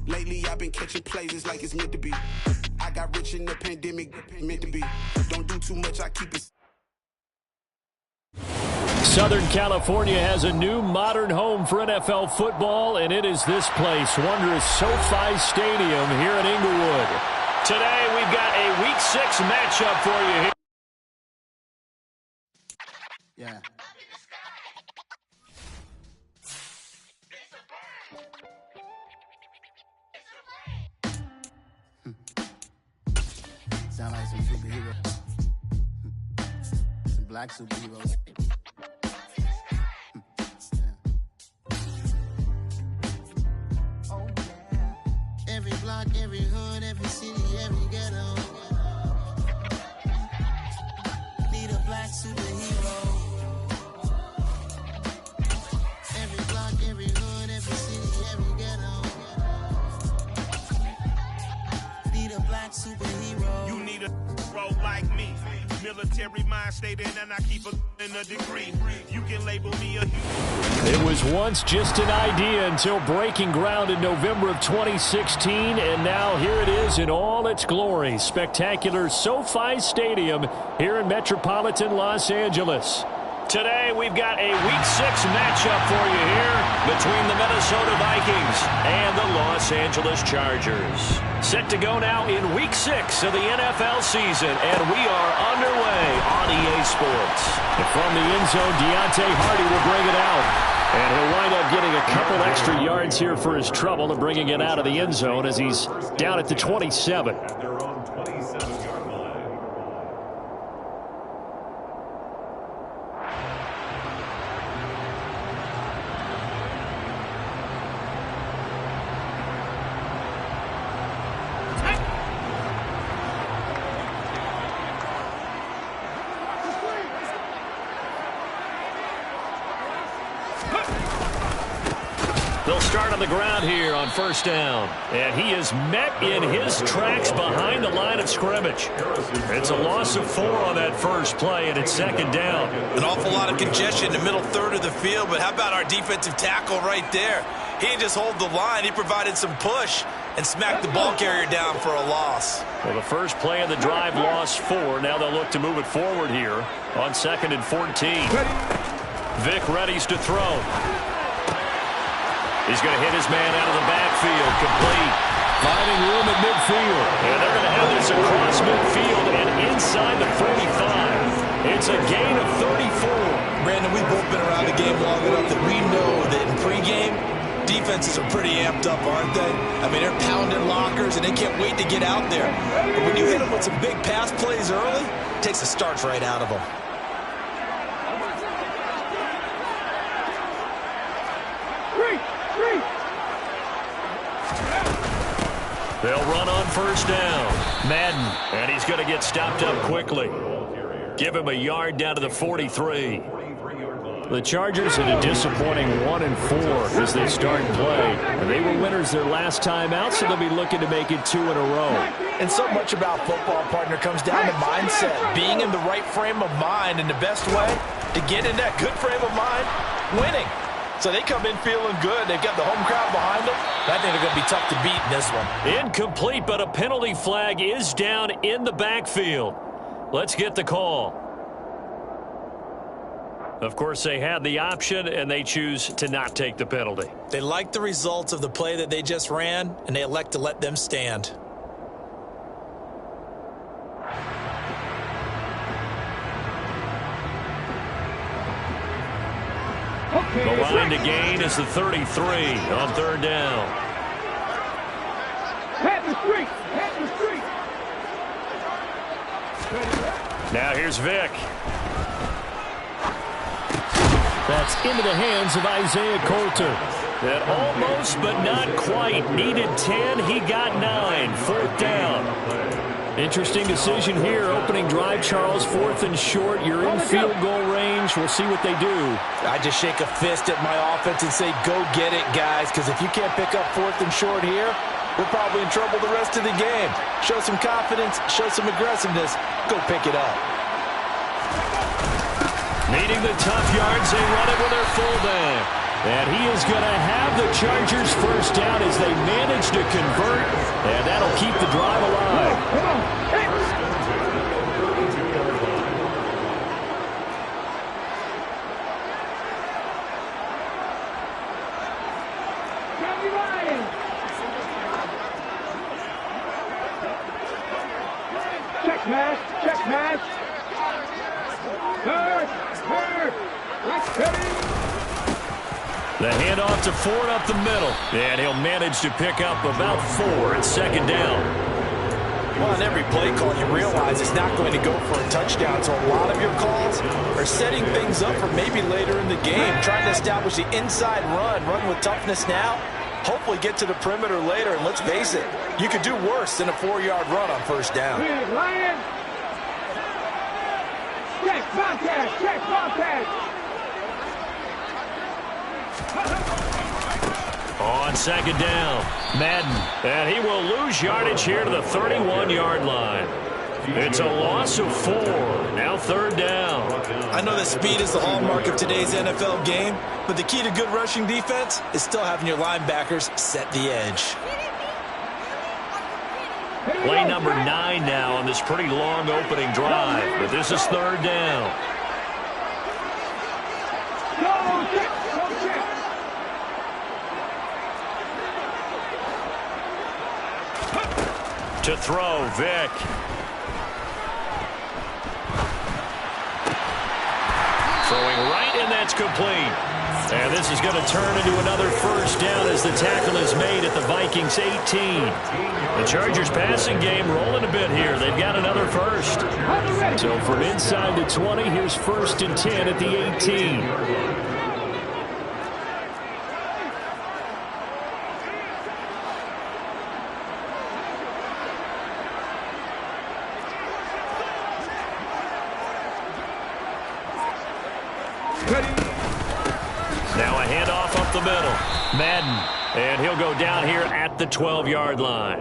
Lately I've been catching plays, it's like it's meant to be. I got rich in the pandemic, meant to be. Don't do too much, I keep it. Southern California has a new modern home for NFL football, and it is this place, wondrous SoFi Stadium here in Inglewood. Today we've got a Week 6 matchup for you here. Yeah. Sound like some superheroes. Some black superheroes. Oh, yeah. Every block, every hood, every city, every ghetto. Need a black superhero. Every block, every hood, every city, every ghetto. Need a black superhero. You need a role like me. Military mind state and I keep in a degree. You can label me a hero. It was once just an idea until breaking ground in November of 2016, and now here it is in all its glory. Spectacular SoFi Stadium here in metropolitan Los Angeles. Today we've got a Week 6 matchup for you here between the Minnesota Vikings and the Los Angeles Chargers. Set to go now in Week 6 of the NFL season, and we are underway on EA Sports. And from the end zone, Deontay Hardy will bring it out. And he'll wind up getting a couple extra yards here for his trouble and bringing it out of the end zone as he's down at the 27. They'll start on the ground here on first down. And he is met in his tracks behind the line of scrimmage. It's a loss of 4 on that first play, and it's second down. An awful lot of congestion in the middle third of the field, but how about our defensive tackle right there? He didn't just hold the line. He provided some push and smacked the ball carrier down for a loss. Well, the first play of the drive lost 4. Now they'll look to move it forward here on 2nd and 14. Vic readies to throw. He's going to hit his man out of the backfield, complete. Finding room at midfield. And they're going to have this across midfield and inside the 45. It's a gain of 34. Brandon, we've both been around the game long enough that we know that in pregame, defenses are pretty amped up, aren't they? I mean, they're pounding lockers, and they can't wait to get out there. But when you hit them with some big pass plays early, it takes the starch right out of them. They'll run on first down. Madden, and he's going to get stopped up quickly. Give him a yard down to the 43. The Chargers had a disappointing 1-4 as they start play. And they were winners their last time out, so they'll be looking to make it 2 in a row. And so much about football, partner, comes down to mindset. Being in the right frame of mind, and the best way to get in that good frame of mind, winning. So they come in feeling good. They've got the home crowd behind them. I think they're going to be tough to beat in this one. Incomplete, but a penalty flag is down in the backfield. Let's get the call. Of course, they had the option, and they choose to not take the penalty. They like the results of the play that they just ran, and they elect to let them stand. The line to gain is the 33 on third down. Now here's Vic. That's into the hands of Isaiah Coulter. That almost but not quite. Needed 10. He got 9. Fourth down. Interesting decision here. Opening drive, Charles. 4th and short. You're in field goal range. We'll see what they do. I just shake a fist at my offense and say, go get it, guys. Because if you can't pick up 4th and short here, we're probably in trouble the rest of the game. Show some confidence. Show some aggressiveness. Go pick it up. Needing the tough yards, they run it with their fullback. And he is going to have the Chargers first down as they manage to convert, and that'll keep the drive alive. Check match, check match. Hurt. The handoff to Ford up the middle, and he'll manage to pick up about 4 at second down. Well, on every play call, you realize it's not going to go for a touchdown, so a lot of your calls are setting things up for maybe later in the game, trying to establish the inside run with toughness now, hopefully get to the perimeter later, and let's face it, you could do worse than a 4-yard run on first down. Lion. Check Bobcat, check Bobcat. On second down, Madden, and he will lose yardage here to the 31-yard line. It's a loss of 4, now third down. I know that speed is the hallmark of today's NFL game, but the key to good rushing defense is still having your linebackers set the edge. Play number 9 now on this pretty long opening drive, but this is third down. To throw, Vic. Throwing right, and that's complete. And this is going to turn into another first down as the tackle is made at the Vikings 18. The Chargers passing game rolling a bit here. They've got another first. So from inside the 20, here's 1st and 10 at the 18. Now a handoff up the middle. Madden, and he'll go down here at the 12-yard line.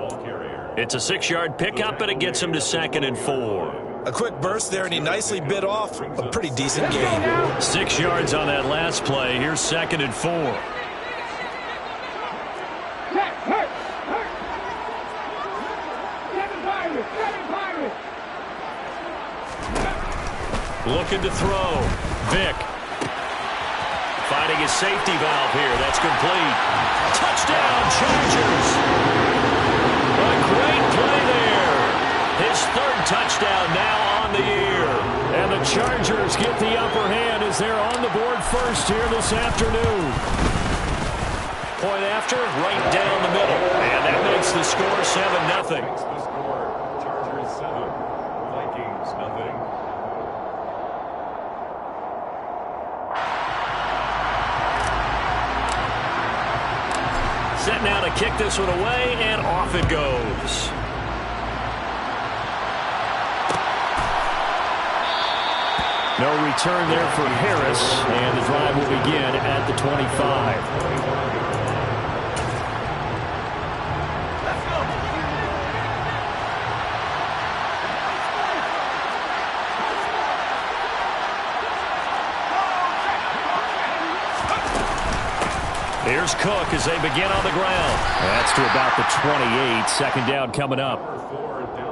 It's a 6-yard pickup, and it gets him to 2nd and 4. A quick burst there, and he nicely bit off a pretty decent gain. 6 yards on that last play. Here's 2nd and 4. Looking to throw. Vic. Finding his safety valve here. That's complete. Touchdown, Chargers. A great play there. His 3rd touchdown now on the year. And the Chargers get the upper hand as they're on the board first here this afternoon. Point after, right down the middle. And that makes the score 7-0. Chargers 7, Vikings nothing. Set now to kick this one away, and off it goes. No return there for Harris, and the drive will begin at the 25. Here's Cook as they begin on the ground. That's to about the 28. Second down coming up.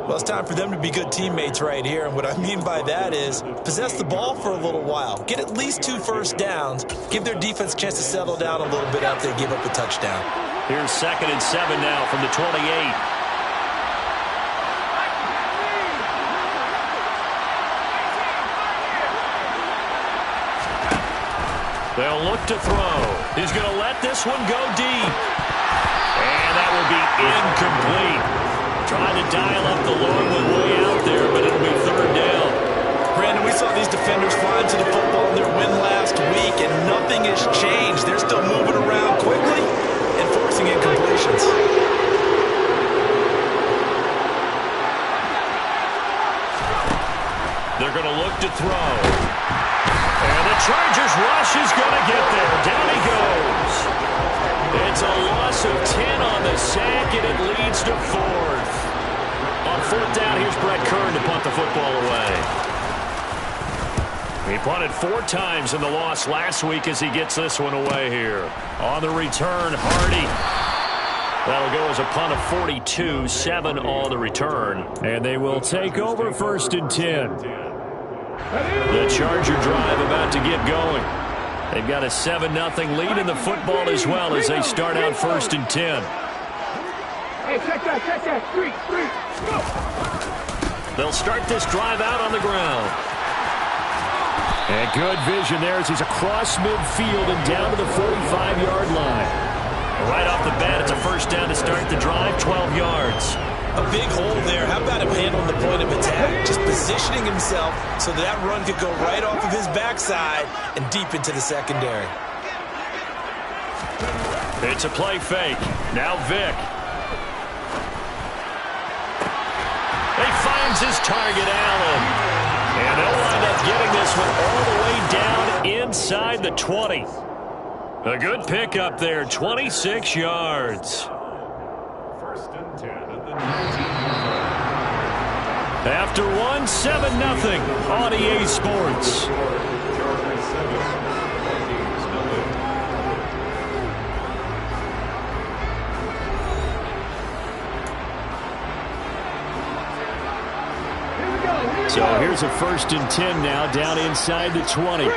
Well, it's time for them to be good teammates right here. And what I mean by that is possess the ball for a little while. Get at least 2 first downs. Give their defense a chance to settle down a little bit after they give up a touchdown. Here's 2nd and 7 now from the 28. They'll look to throw. He's going to let this one go deep. And that will be incomplete. Trying to dial up the long one way out there, but it'll be 3rd down. Brandon, we saw these defenders flying to the football in their win last week, and nothing has changed. They're still moving around quickly and forcing incompletions. They're going to look to throw. And the Chargers rush is going to get there. Down he goes. It's a loss of 10 on the sack, and it leads to 4th. On 4th down, here's Brett Kern to punt the football away. He punted 4 times in the loss last week as he gets this one away here. On the return, Hardy. That'll go as a punt of 42, 7 on the return. And they will take over 1st and 10. The Charger drive about to get going. They've got a 7-0 lead in the football as well as they start out 1st and 10. Hey, check that. Street. Go. They'll start this drive out on the ground. And good vision there as he's across midfield and down to the 45-yard line. Right off the bat, it's a 1st down to start the drive, 12 yards. A big hole there. How about him handling the point of attack? Just positioning himself so that run could go right off of his backside and deep into the secondary. It's a play fake. Now Vick. He finds his target, Allen. And they'll wind up getting this one all the way down inside the 20. A good pickup there, 26 yards. 1st and 10 at the 19. After one, 7-0 on EA Sports. Chargers 7, Vikings nothing. So here's a 1st and 10 now, down inside the 20.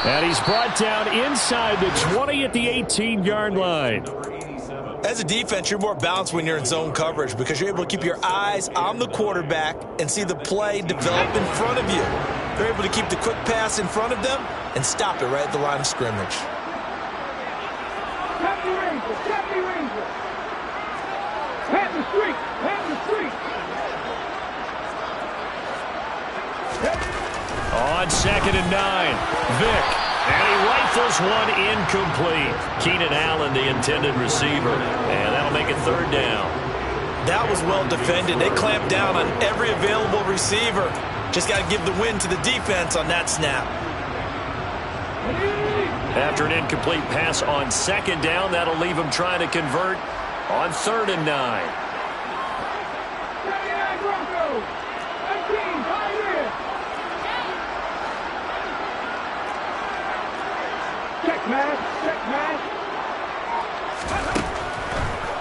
And he's brought down inside the 20 at the 18-yard line. As a defense, you're more balanced when you're in zone coverage because you're able to keep your eyes on the quarterback and see the play develop in front of you. They're able to keep the quick pass in front of them and stop it right at the line of scrimmage. Pat the street. On 2nd and 9, Vick. And he rifles one incomplete. Keenan Allen, the intended receiver. And that'll make it 3rd down. That was well defended. They clamped down on every available receiver. Just got to give the win to the defense on that snap. After an incomplete pass on 2nd down, that'll leave him trying to convert on 3rd and 9.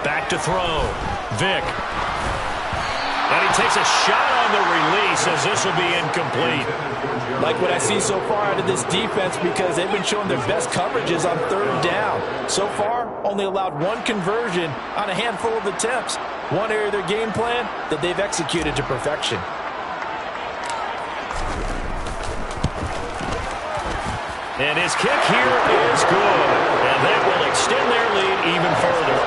Back to throw. Vick. And he takes a shot on the release as this will be incomplete. Like what I see so far out of this defense because they've been showing their best coverages on 3rd down. So far, only allowed 1 conversion on a handful of attempts. One area of their game plan that they've executed to perfection. And his kick here is good. And that will extend their lead even further.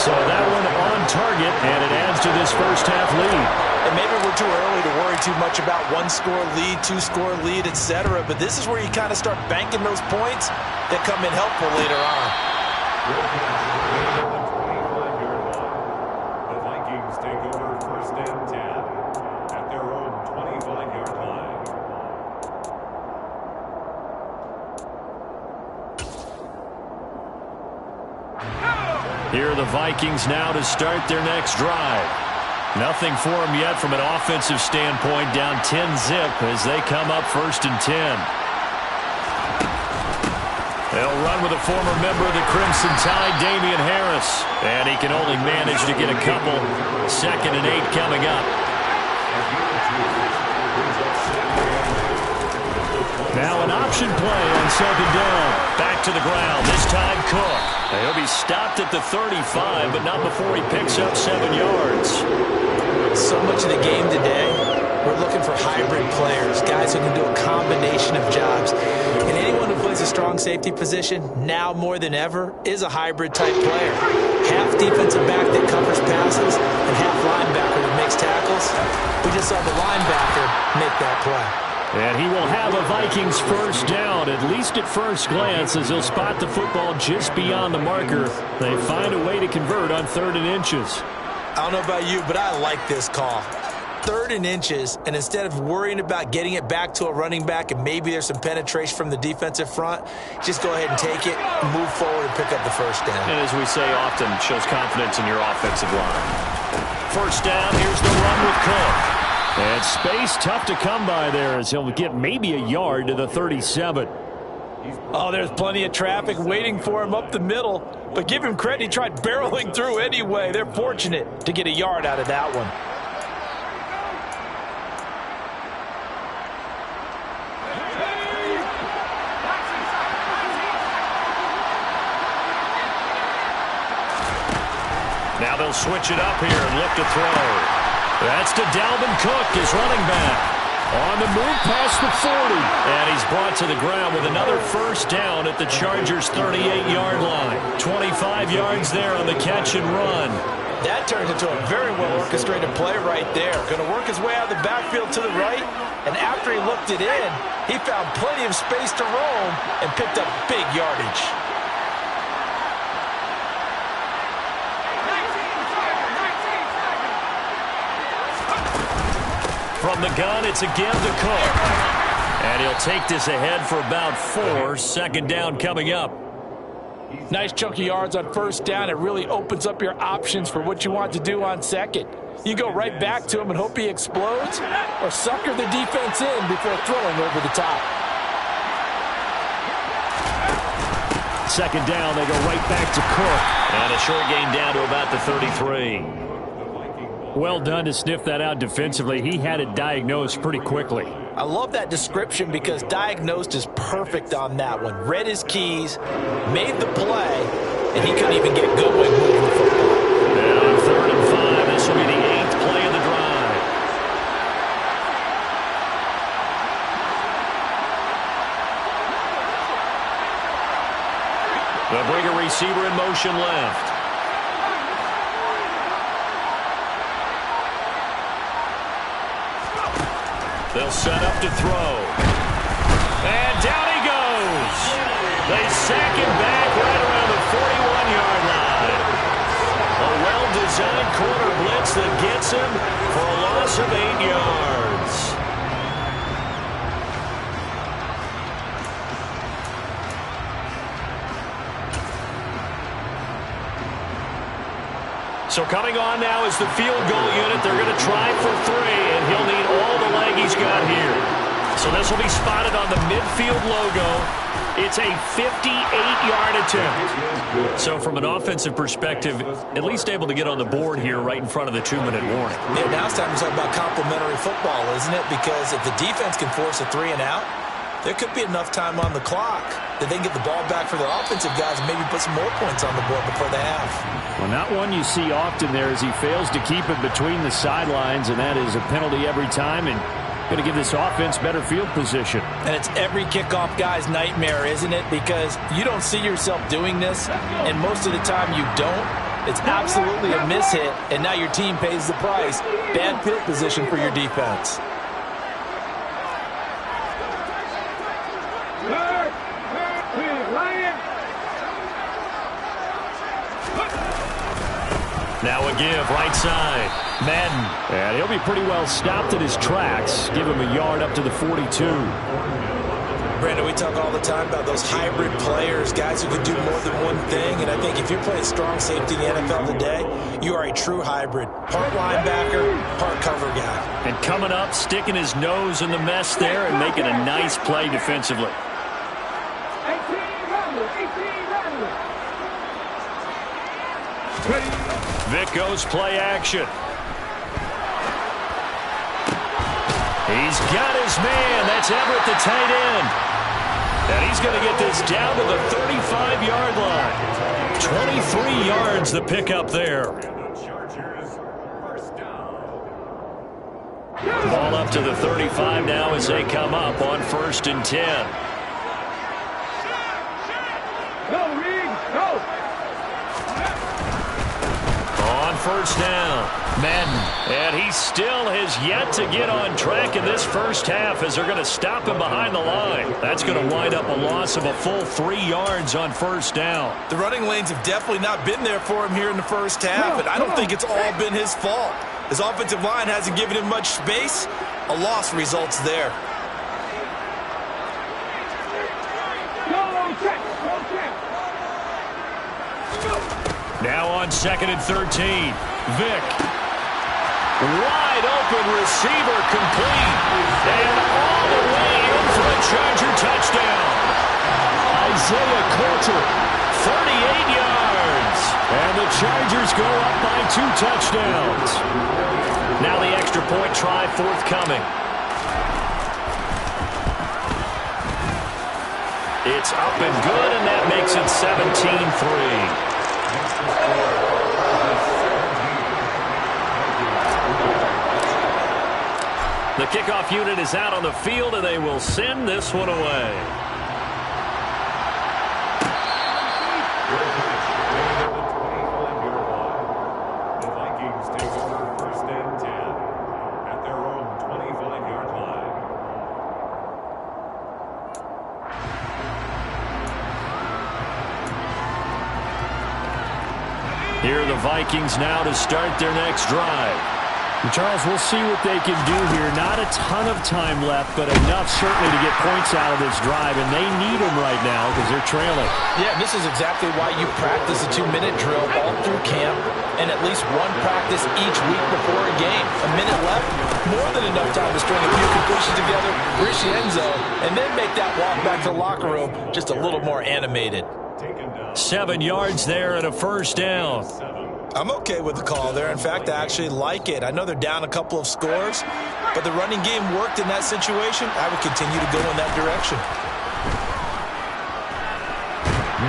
So that one on target, and it adds to this 1st half lead. And maybe we're too early to worry too much about 1-score lead, 2-score lead, etc. But this is where you kind of start banking those points that come in helpful later on. The Vikings take over 1st and 10 at their own 25-yard line. Here are the Vikings now to start their next drive. Nothing for them yet from an offensive standpoint, down 10-zip as they come up 1st and 10. They'll run with a former member of the Crimson Tide, Damian Harris. And he can only manage to get a couple. 2nd and 8 coming up. Now an option play on 2nd down. Back to the ground, this time Cook. He'll be stopped at the 35, but not before he picks up 7 yards. So much of the game today, we're looking for hybrid players, guys who can do a combination of jobs. And anyone who plays a strong safety position, now more than ever, is a hybrid-type player. Half defensive back that covers passes and half linebacker that makes tackles. We just saw the linebacker make that play. And he will have a Vikings 1st down, at least at first glance, as he'll spot the football just beyond the marker. They find a way to convert on 3rd and inches. I don't know about you, but I like this call. 3rd and inches, and instead of worrying about getting it back to a running back and maybe there's some penetration from the defensive front, just go ahead and take it, move forward, and pick up the first down. And as we say often, shows confidence in your offensive line. First down, here's the run with Cook. And space tough to come by there as he'll get maybe a yard to the 37. Oh, there's plenty of traffic waiting for him up the middle. But give him credit, he tried barreling through anyway. They're fortunate to get a yard out of that one. Now they'll switch it up here and look to throw. That's to Dalvin Cook, his running back. On the move past the 40. And he's brought to the ground with another first down at the Chargers' 38-yard line. 25 yards there on the catch and run. That turns into a very well-orchestrated play right there. Going to work his way out of the backfield to the right. And after he looked it in, he found plenty of space to roam and picked up big yardage. From the gun, it's again to Cook. And he'll take this ahead for about 4. Second down coming up. Nice chunky yards on first down. It really opens up your options for what you want to do on second. You go right back to him and hope he explodes, or sucker the defense in before throwing over the top. Second down, they go right back to Cook. And a short gain down to about the 33. Well done to sniff that out defensively. He had it diagnosed pretty quickly. I love that description because diagnosed is perfect on that one. Read his keys, made the play, and he couldn't even get going moving the football. Now on 3rd and 5, this will be the 8th play of the drive. They'll bring a receiver in motion left. They'll set up to throw. And down he goes. They sack him back right around the 41-yard line. A well-designed corner blitz that gets him for a loss of 8 yards. So coming on now is the field goal unit. They're going to try for 3, and he'll need all the leg he's got here. So this will be spotted on the midfield logo. It's a 58-yard attempt. So from an offensive perspective, at least able to get on the board here right in front of the 2-minute warning. Yeah, now it's time to talk about complementary football, isn't it? Because if the defense can force a 3 and out, there could be enough time on the clock that they can get the ball back for their offensive guys and maybe put some more points on the board before the half. Well, not one you see often there as he fails to keep it between the sidelines, and that is a penalty every time and going to give this offense better field position. And it's every kickoff guy's nightmare, isn't it? Because you don't see yourself doing this, and most of the time you don't. It's absolutely a mishit, and now your team pays the price. Bad field position for your defense. Now a give, right side. Madden. And he'll be pretty well stopped at his tracks. Give him a yard up to the 42. Brandon, we talk all the time about those hybrid players, guys who can do more than one thing. And I think if you're playing strong safety in the NFL today, you are a true hybrid. Part linebacker, part cover guy. And coming up, sticking his nose in the mess there and making a nice play defensively. Vic goes play action. He's got his man. That's Everett, the tight end. And he's going to get this down to the 35-yard line. 23 yards the pickup there. Ball up to the 35 now as they come up on 1st and 10. Go, Reed, go! On 1st down, Madden. And he still has yet to get on track in this first half as they're going to stop him behind the line. That's going to wind up a loss of a full 3 yards on 1st down. The running lanes have definitely not been there for him here in the first half, and I don't think it's all been his fault. His offensive line hasn't given him much space. A loss results there. Now on 2nd and 13. Vick. Wide open receiver complete. And all the way in for a Charger touchdown. Isaiah Coulter, 38 yards. And the Chargers go up by 2 touchdowns. Now the extra point try forthcoming. It's up and good, and that makes it 17-3. The kickoff unit is out on the field, and they will send this one away. The Vikings take over 1st and 10 at their own 25-yard line. Here are the Vikings now to start their next drive. And Charles, we'll see what they can do here. Not a ton of time left, but enough certainly to get points out of this drive, and they need them right now because they're trailing. Yeah, this is exactly why you practice a 2-minute drill all through camp and at least one practice each week before a game. A minute left, more than enough time to string a few completions together, reach the end zone, and then make that walk back to the locker room just a little more animated. 7 yards there and a first down. I'm okay with the call there. In fact, I actually like it. I know they're down a couple of scores, but the running game worked in that situation. I would continue to go in that direction.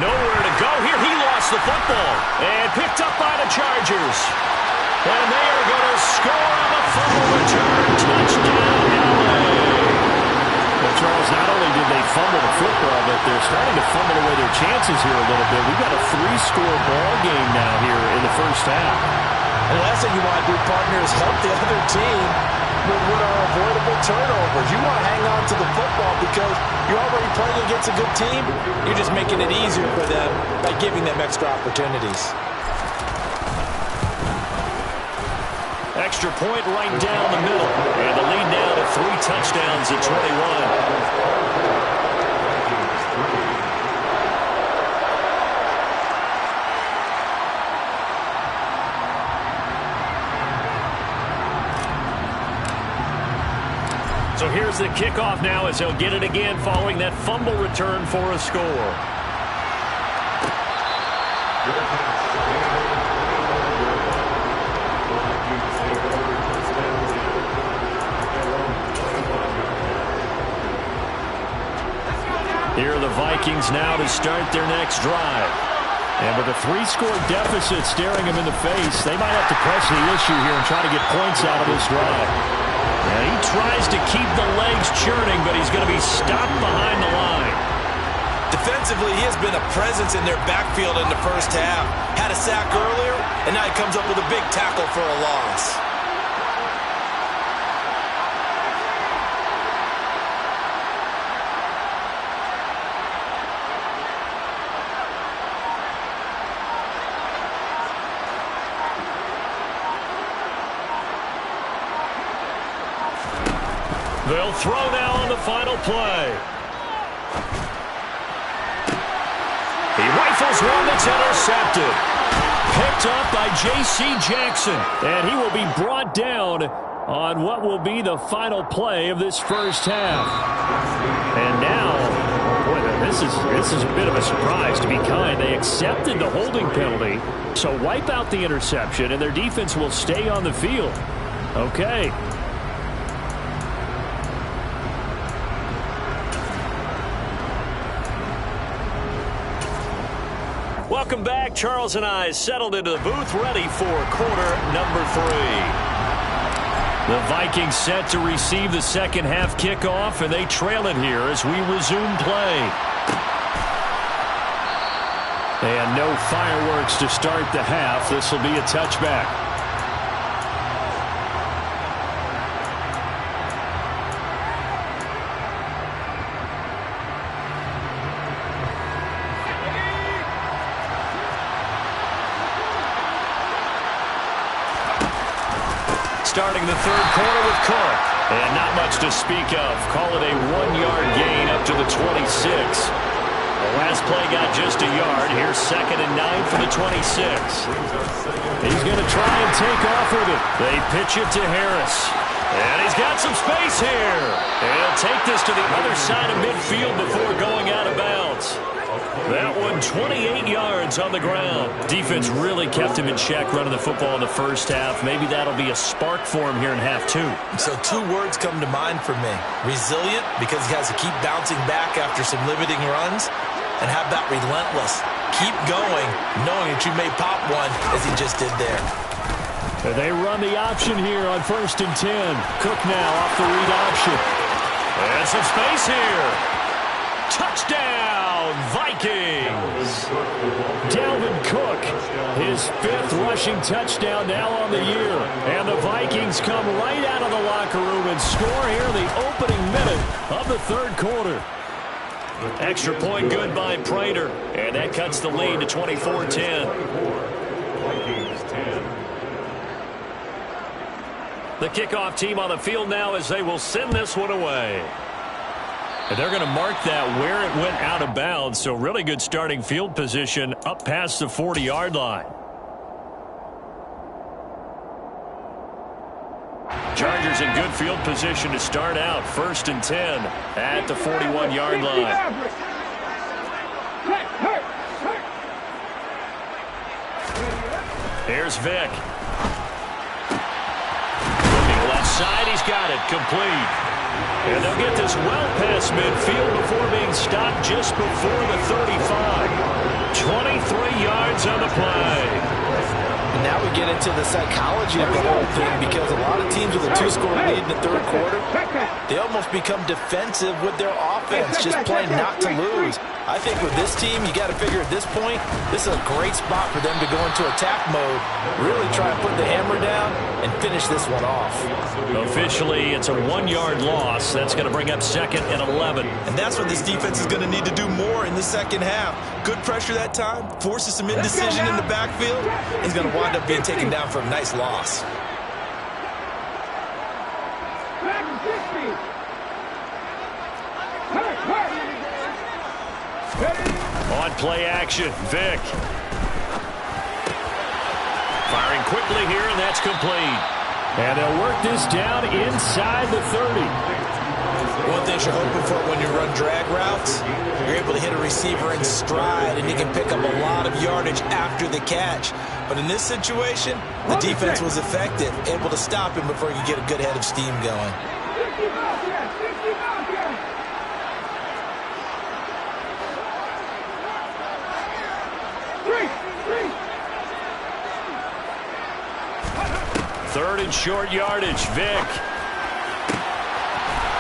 Nowhere to go here. He lost the football and picked up by the Chargers. And they are going to score on the fumble return. Touchdown, LA. Well, Charles, not only did they fumble the football, but they're starting to fumble away their chances here a little bit. We've got a 3-score ball game now here in the first half. And the last thing you want to do, partner, is help the other team with what are avoidable turnovers. You want to hang on to the football because you're already playing against a good team. You're just making it easier for them by giving them extra opportunities. Extra point right down the middle. And the lead now to 3 touchdowns at 21. So here's the kickoff now as he'll get it again following that fumble return for a score. Here are the Vikings now to start their next drive. And with a 3-score deficit staring them in the face, they might have to press the issue here and try to get points out of this drive. And he tries to keep the legs churning, but he's going to be stopped behind the line. Defensively, he has been a presence in their backfield in the first half. Had a sack earlier, and now he comes up with a big tackle for a loss. They'll throw now on the final play. He rifles one that's intercepted. Picked up by J.C. Jackson. And he will be brought down on what will be the final play of this first half. And now, boy, this is a bit of a surprise, to be kind. They accepted the holding penalty, so wipe out the interception, and their defense will stay on the field. Okay. Welcome back. Charles and I settled into the booth, ready for quarter number 3. The Vikings set to receive the second half kickoff, and they trail it here as we resume play. And no fireworks to start the half. This will be a touchback. starting the third quarter with Cook. And not much to speak of. Call it a 1-yard gain up to the 26. The last play got just a yard. Here's 2nd and 9 for the 26. He's going to try and take off with it. They pitch it to Harris. And he's got some space here. And he'll take this to the other side of midfield before going out of bounds. That one 28 yards on the ground. Defense really kept him in check running the football in the first half. Maybe that'll be a spark for him here in half 2. So 2 words come to mind for me. Resilient, because he has to keep bouncing back after some limiting runs. And how about relentless? Keep going, knowing that you may pop one, as he just did there. They run the option here on 1st and 10. Cook now off the read option. And some space here. Touchdown, Vikings! Dalvin Cook, his 5th rushing touchdown now on the year. And the Vikings come right out of the locker room and score here in the opening minute of the third quarter. Extra point good by Prater. And that cuts the lead to 24-10. Vikings 10. The kickoff team on the field now as they will send this one away. And they're going to mark that where it went out of bounds. So really good starting field position up past the 40-yard line. Chargers in good field position to start out. 1st and 10 at the 41-yard line. Here's Vick. Looking left side, he's got it. Complete. And they'll get this well past midfield before being stopped just before the 35. 23 yards on the play. And now we get into the psychology of the whole thing, because a lot of teams with a 2-score lead in the third quarter, they almost become defensive with their offense, just playing not to lose. I think with this team, you got to figure at this point, this is a great spot for them to go into attack mode, really try and put the hammer down and finish this one off. Officially, it's a 1-yard loss. That's going to bring up 2nd and 11. And that's what this defense is going to need to do more in the second half. Good pressure that time, forces some indecision in the backfield. He's going to wind up being taken down for a nice loss. On play action, Vick. Firing quickly here, and that's complete. And they'll work this down inside the 30. One thing you're hoping for when you run drag routes, you're able to hit a receiver in stride, and you can pick up a lot of yardage after the catch. But in this situation, the defense was effective, able to stop him before you get a good head of steam going. Third and short yardage, Vick.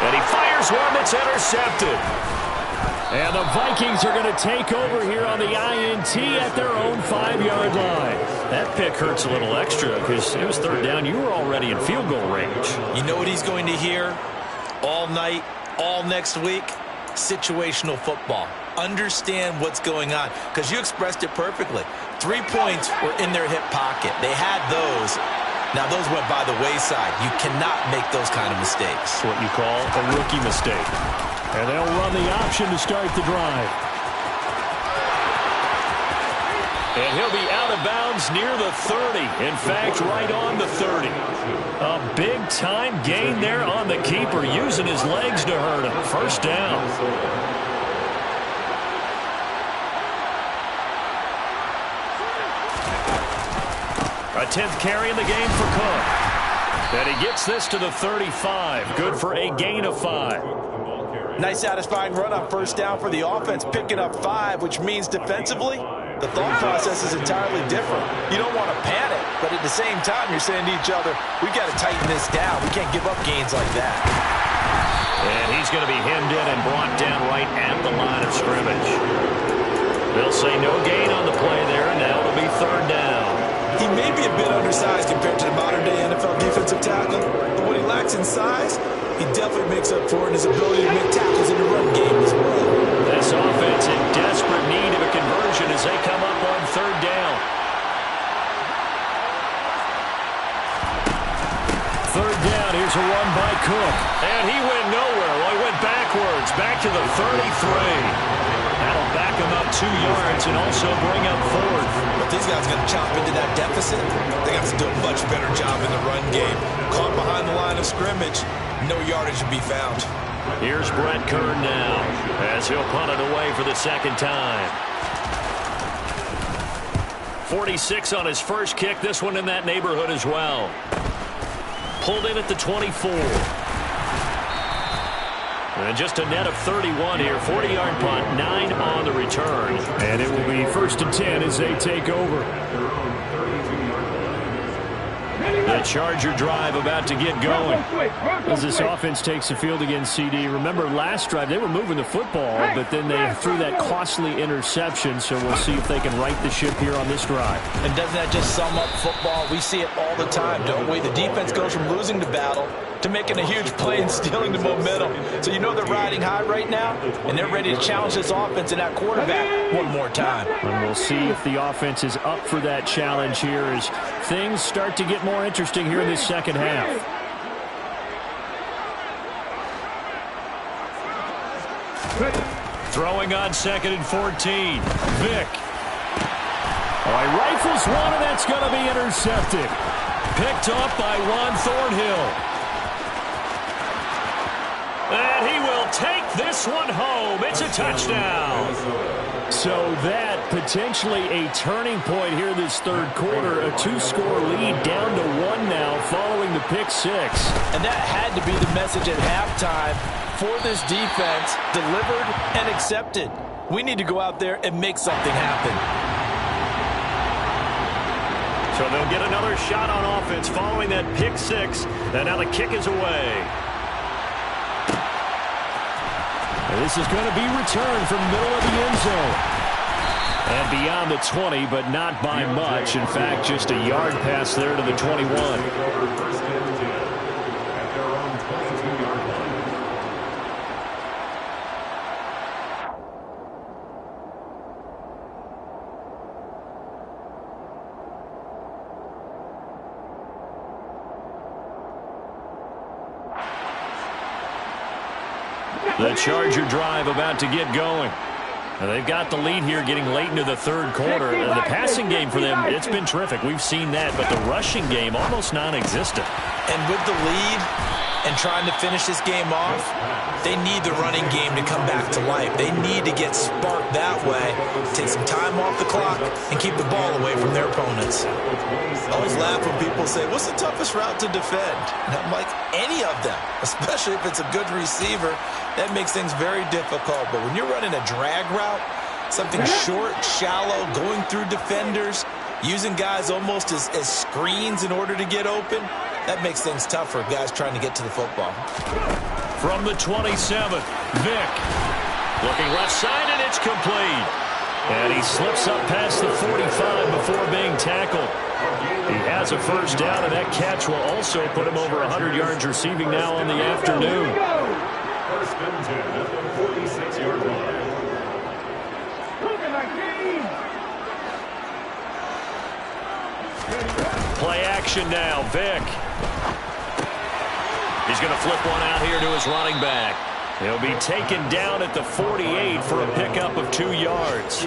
And he fires one that's intercepted. And the Vikings are going to take over here on the INT at their own 5-yard line. That pick hurts a little extra because it was third down. You were already in field goal range. You know what he's going to hear all night, all next week? Situational football. Understand what's going on, because you expressed it perfectly. 3 points were in their hip pocket. They had those. Now, those went by the wayside. You cannot make those kind of mistakes. That's what you call a rookie mistake. And they'll run the option to start the drive. And he'll be out of bounds near the 30. In fact, right on the 30. A big-time gain there on the keeper, using his legs to hurt him. First down. A 10th carry in the game for Cook. And he gets this to the 35. Good for a gain of 5. Nice satisfying run on first down for the offense, picking up 5, which means defensively, the thought process is entirely different. You don't want to panic, but at the same time, you're saying to each other, we've got to tighten this down. We can't give up gains like that. And he's going to be hemmed in and brought down right at the line of scrimmage. They'll say no gain on the play there. Now it'll be third down. He may be a bit undersized compared to the modern-day NFL defensive tackle, but what he lacks in size, he definitely makes up for it in his ability to make tackles in the run game as well. This offense in desperate need of a conversion as they come up on third down. Third down, here's a run by Cook. And he went nowhere. Well, he went backwards, back to the 33. That'll back him up 2 yards and also bring up fourth. But these guys are going to chop into that deficit. They got to do a much better job in the run game. Caught behind the line of scrimmage, no yardage to be found. Here's Brett Kern now as he'll punt it away for the second time. 46 on his first kick. This one in that neighborhood as well. Pulled in at the 24. And just a net of 31 here. 40-yard punt, 9 on the return. And it will be 1st and 10 as they take over. The Charger drive about to get going. As this offense takes the field against CD. Remember, last drive, they were moving the football, but then they threw that costly interception, so we'll see if they can right the ship here on this drive. And doesn't that just sum up football? We see it all the time, don't we? The defense goes from losing the battle to making a huge play and stealing the momentum. So you know they're riding high right now, and they're ready to challenge this offense and that quarterback one more time. And we'll see if the offense is up for that challenge here as things start to get more interesting here in this second half. Throwing on 2nd and 14. Vick. Oh, he rifles one, and that's going to be intercepted. Picked up by Juan Thornhill. And he will take this one home. It's a touchdown. So that potentially a turning point here this third quarter. A 2-score lead down to 1 now following the pick 6. And that had to be the message at halftime for this defense. Delivered and accepted. We need to go out there and make something happen. So they'll get another shot on offense following that pick 6. And now the kick is away. And this is going to be returned from the middle of the end zone. And beyond the 20, but not by much. In fact, just a yard pass there to the 21. First and 10 at their own 22-yard line. The Charger drive about to get going. And they've got the lead here getting late into the third quarter. And the passing game for them, it's been terrific. We've seen that, but the rushing game almost non-existent. And with the lead and trying to finish this game off, they need the running game to come back to life. They need to get sparked that way, take some time off the clock, and keep the ball away from their opponents. I always laugh when people say, what's the toughest route to defend? And I'm like, any of them, especially if it's a good receiver. That makes things very difficult. But when you're running a drag route, something short, shallow, going through defenders, using guys almost as screens in order to get open, that makes things tough for guys trying to get to the football. From the 27th, Vick. Looking left side, and it's complete. And he slips up past the 45 before being tackled. He has a first down, and that catch will also put him over 100 yards receiving now on the afternoon. First and 10 at the 46-yard line. Play action now, Vick. He's going to flip one out here to his running back. He'll be taken down at the 48 for a pickup of 2 yards.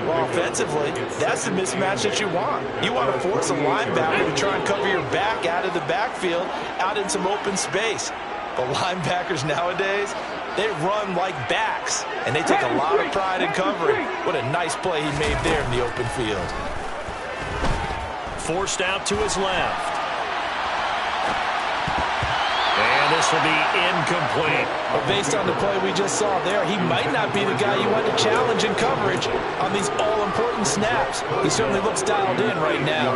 Well, offensively, that's the mismatch that you want. You want to force a linebacker to try and cover your back out of the backfield, out in some open space. But linebackers nowadays, they run like backs, and they take a lot of pride in covering. What a nice play he made there in the open field. Forced out to his left. And this will be incomplete. But based on the play we just saw there, he might not be the guy you want to challenge in coverage on these all-important snaps. He certainly looks dialed in right now.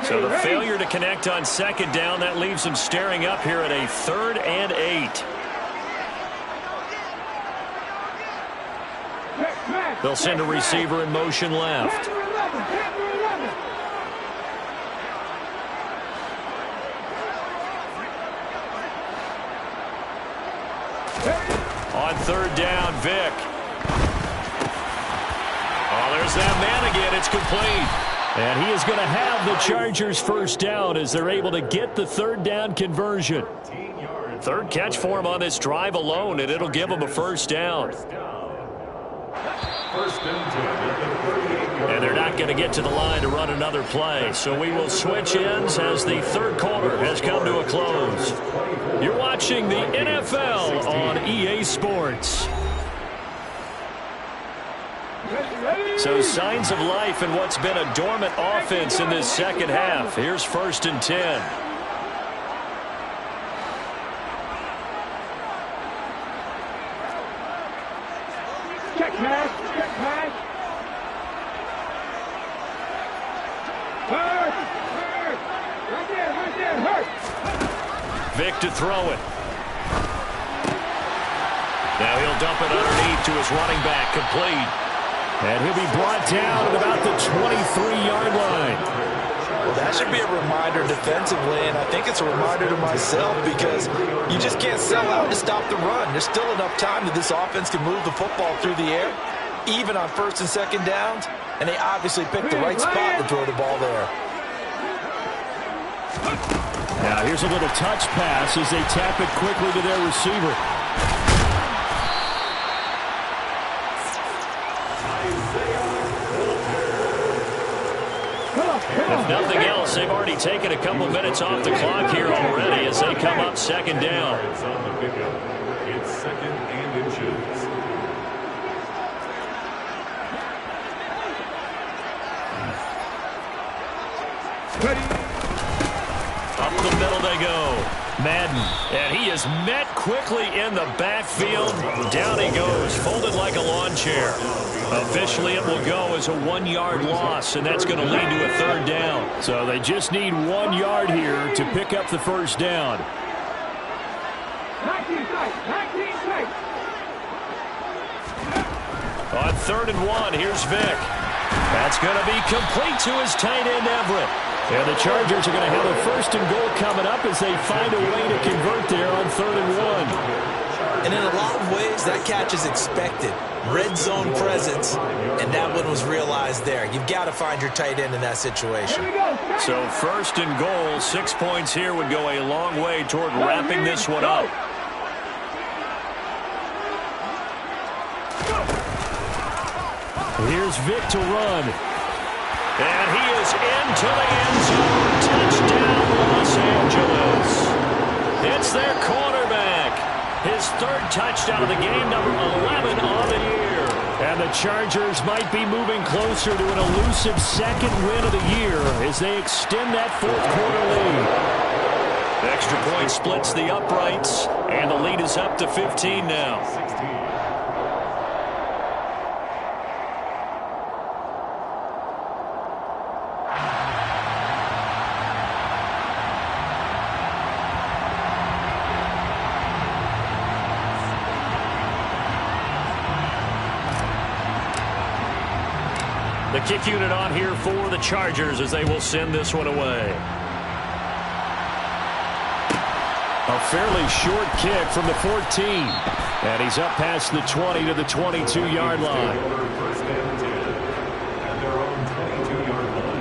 So the failure to connect on second down, that leaves him staring up here at a 3rd and 8. They'll send a receiver in motion left. On third down, Vic. Oh, there's that man again. It's complete. And he is going to have the Chargers first down as they're able to get the third down conversion. Third catch for him on this drive alone, and it'll give him a first down. And they're not going to get to the line to run another play. So we will switch ends as the third quarter has come to a close. You're watching the NFL on EA Sports. So signs of life in what's been a dormant offense in this second half. Here's 1st and 10. Check pass. Check pass. Hurt. Hurt. Right there. Right there. Hurt. Vic to throw it. Now he'll dump it underneath to his running back, complete. And he'll be brought down at about the 23-yard line. Well, that should be a reminder defensively, and I think it's a reminder to myself because you just can't sell out to stop the run. There's still enough time that this offense can move the football through the air, even on 1st and 2nd downs, and they obviously picked the right spot to throw the ball there. Now here's a little touch pass as they tap it quickly to their receiver. If nothing else, they've already taken a couple minutes off the clock here already as they come up 2nd down. It's 2nd and inches. Up the middle they go. Madden, and he is met quickly in the backfield. Down he goes, folded like a lawn chair. Officially, it will go as a 1-yard loss, and that's going to lead to a 3rd down. So they just need 1 yard here to pick up the first down. 19 tight. 19 tight. On 3rd and 1, here's Vic. That's going to be complete to his tight end, Everett. And the Chargers are going to have a 1st and goal coming up as they find a way to convert there on 3rd and 1. And in a lot of ways, that catch is expected. Red zone presence, and that one was realized there. You've got to find your tight end in that situation. So 1st and goal, 6 points here would go a long way toward wrapping this one up. Here's Vic to run. And he is into the end zone. Touchdown, Los Angeles. It's their quarterback. His 3rd touchdown of the game, number 11 on the year. And the Chargers might be moving closer to an elusive 2nd win of the year as they extend that 4th quarter lead. The extra point splits the uprights, and the lead is up to 15 now. The kick unit on here for the Chargers as they will send this one away. A fairly short kick from the 14. And he's up past the 20 to the 22-yard line. First and 10 at their own 22-yard line.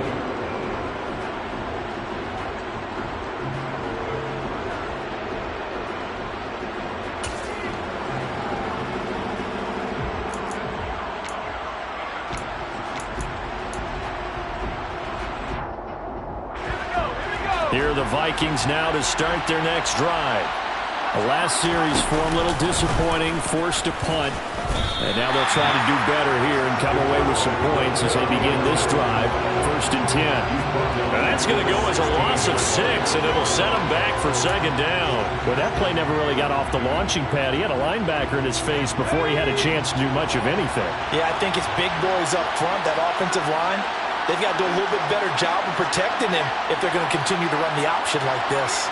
Here are the Vikings now to start their next drive. The last series for them, a little disappointing, forced to punt. And now they'll try to do better here and come away with some points as they begin this drive, 1st and 10. Now that's going to go as a loss of 6, and it'll set them back for 2nd down. Well, that play never really got off the launching pad. He had a linebacker in his face before he had a chance to do much of anything. Yeah, I think it's big boys up front, that offensive line. They've got to do a little bit better job of protecting him if they're going to continue to run the option like this.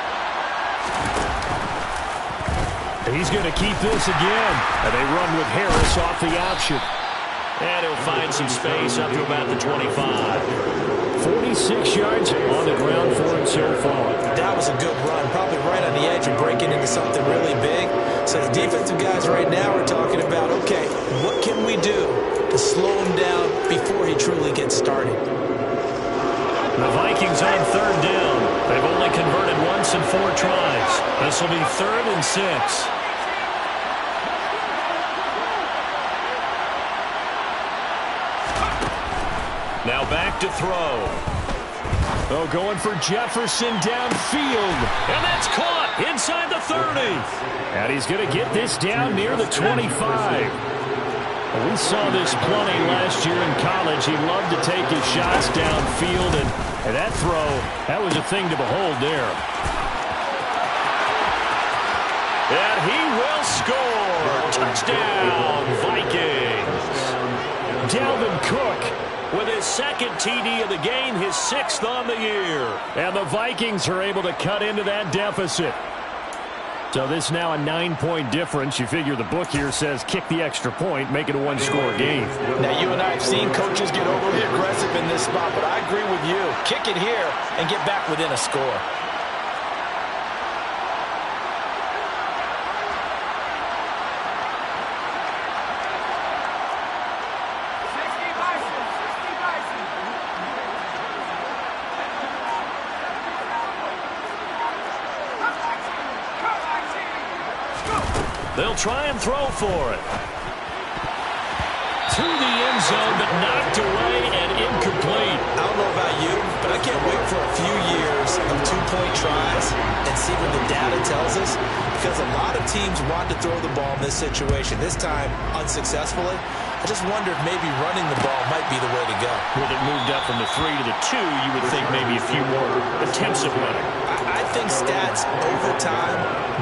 He's going to keep this again. And they run with Harris off the option. And he'll find some space up to about the 25. 46 yards on the ground for him so far. That was a good run, probably right on the edge of breaking into something really big. So the defensive guys right now are talking about, okay, what can we do to slow him down before he truly gets started? The Vikings on third down. They've only converted once in 4 tries. This will be 3rd and 6. Now back to throw. Oh, going for Jefferson downfield. And that's caught inside the 30. And he's going to get this down near the 25. We saw this plenty last year in college. He loved to take his shots downfield, and that throw, that was a thing to behold there. And he will score. Touchdown, Vikings. Dalvin Cook with his 2nd TD of the game, his 6th on the year. And the Vikings are able to cut into that deficit. So this is now a 9-point difference. You figure the book here says kick the extra point, make it a 1-score game. Now, you and I have seen coaches get overly aggressive in this spot, but I agree with you. Kick it here and get back within a score. They'll try and throw for it. To the end zone, but knocked away and incomplete. I don't know about you, but I can't wait for a few years of 2-point tries and see what the data tells us, because a lot of teams want to throw the ball in this situation. This time, unsuccessfully. I just wonder if maybe running the ball might be the way to go. With it moved up from the 3 to the 2, you would think maybe a few more attempts at running. I think stats over time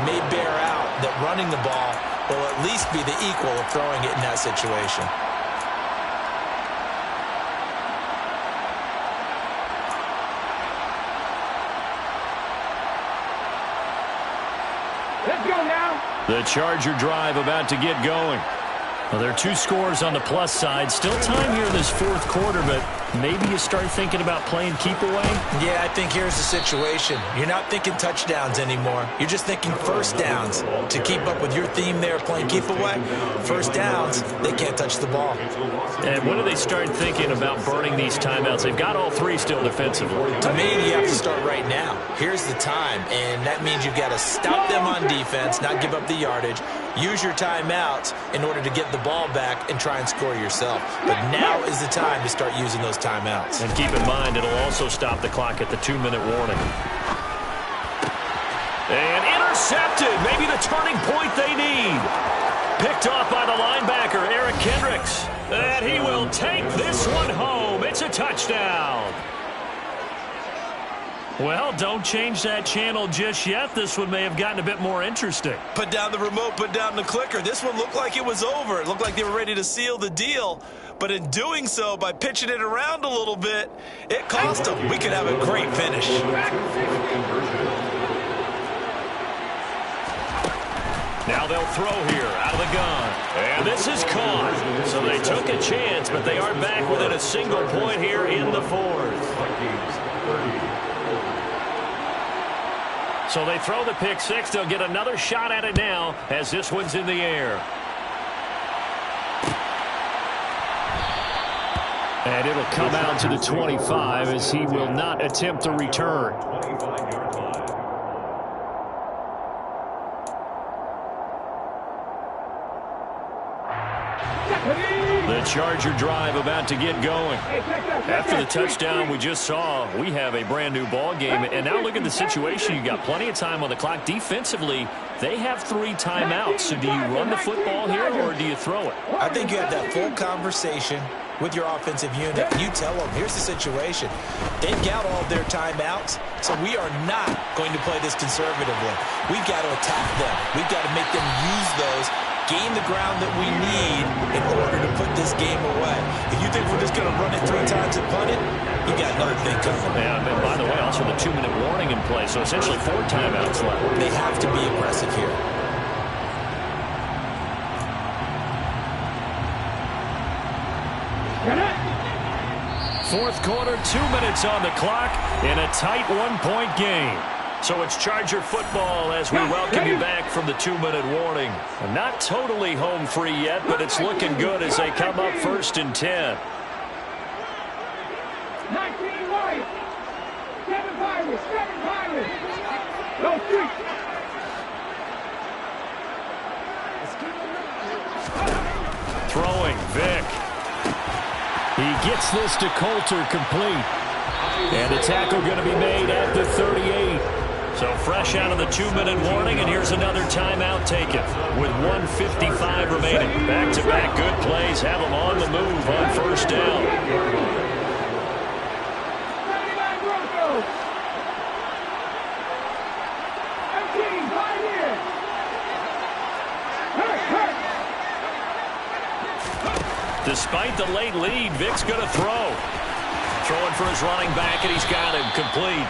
may bear out that running the ball will at least be the equal of throwing it in that situation. Let's go now. The Charger drive about to get going. Well, there are 2 scores on the plus side. Still time here in this 4th quarter, but maybe you start thinking about playing keep away? Yeah, I think here's the situation. You're not thinking touchdowns anymore. You're just thinking first downs. To keep up with your theme there, playing keep away, first downs, they can't touch the ball. And when do they start thinking about burning these timeouts? They've got all 3 still defensively. To me, you have to start right now. Here's the time, and that means you've got to stop them on defense, not give up the yardage, use your timeouts in order to get the ball back and try and score yourself. But now is the time to start using those timeouts. And keep in mind, it'll also stop the clock at the 2-minute warning. And intercepted. Maybe the turning point they need. Picked off by the linebacker, Eric Kendricks. And he will take this one home. It's a touchdown. Well, don't change that channel just yet. This one may have gotten a bit more interesting. Put down the remote, put down the clicker. This one looked like it was over. It looked like they were ready to seal the deal. But in doing so, by pitching it around a little bit, it cost them. We could have a great finish. Now they'll throw here out of the gun. And this is caught. So they took a chance, but they are back within a single point here in the 4th. So they throw the pick 6. They'll get another shot at it now as this one's in the air. And it'll come out to the 25 as he will not attempt a return. The Charger drive about to get going. After the touchdown we just saw, we have a brand new ball game. And now look at the situation. You got plenty of time on the clock. Defensively, they have 3 timeouts. So do you run the football here or do you throw it? I think you have that full conversation with your offensive unit. You tell them, here's the situation. They've got all their timeouts, so we are not going to play this conservatively. We've got to attack them. We've got to make them use those, gain the ground that we need in order to put this game away. If you think we're just going to run it 3 times and punt it, you got another thing coming. Yeah, and by the way, also the 2-minute warning in play, so essentially 4 timeouts left. They have to be aggressive here. Fourth quarter, 2 minutes on the clock in a tight 1-point game. So it's Charger football as we welcome you back from the 2-minute warning. Not totally home free yet, but it's looking good as they come up 1st and 10. 19 White. 7 Pirates. 7 Pirates. Go street. Throwing, Vick. He gets this to Coulter complete. And the tackle going to be made at the 38. So fresh out of the 2-minute warning, and here's another timeout taken with 1:55 remaining. Back-to-back good plays have them on the move on 1st down. 79 Broncos. 18, right here. Hurt. Despite the late lead, Vick's going to throw. Throwing for his running back, and he's got him complete.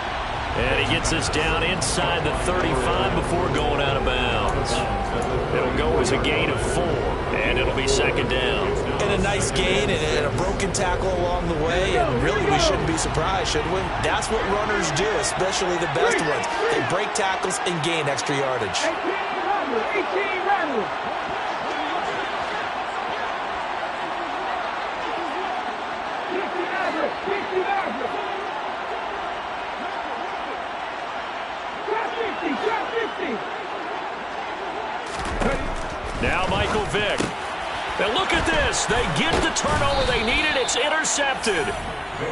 And he gets this down inside the 35 before going out of bounds. It'll go as a gain of 4, and it'll be 2nd down. And a nice gain and a broken tackle along the way, and really we shouldn't be surprised, should we? That's what runners do, especially the best ones. They break tackles and gain extra yardage. 18 runners. 50 average. Now Michael Vick. And look at this. They get the turnover they needed. It's intercepted.